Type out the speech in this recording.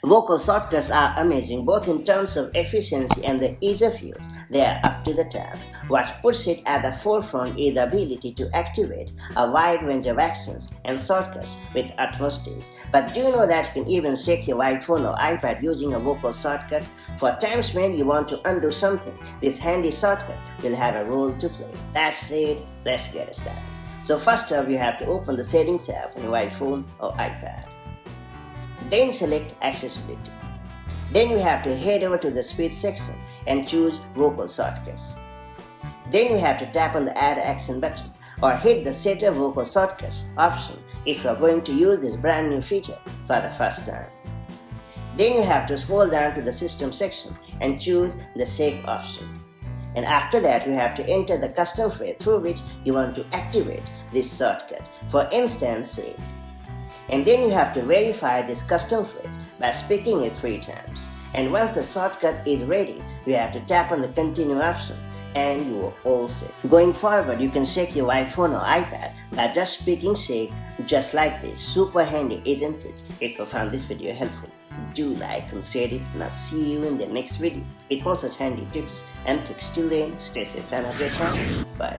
Vocal shortcuts are amazing both in terms of efficiency and the ease of use. They are up to the task. What puts it at the forefront is the ability to activate a wide range of actions and shortcuts with utmost ease. But do you know that you can even shake your iPhone or iPad using a vocal shortcut? For times when you want to undo something, this handy shortcut will have a role to play. That's it, let's get started. So first up, you have to open the Settings app on your iPhone or iPad. Then select Accessibility. Then you have to head over to the Speech section and choose Vocal Shortcuts. Then you have to tap on the Add Action button or hit the Set Up Vocal Shortcuts option if you are going to use this brand new feature for the first time. Then you have to scroll down to the System section and choose the Shake option. And after that, you have to enter the custom phrase through which you want to activate this shortcut. For instance, Shake. And then you have to verify this custom phrase by speaking it 3 times. And once the shortcut is ready, you have to tap on the Continue option and you are all set. Going forward, you can shake your iPhone or iPad by just speaking Shake just like this. Super handy, isn't it? If you found this video helpful, do like and share it, and I'll see you in the next video with more such handy tips and tricks. Till then, stay safe and have a great time. Bye.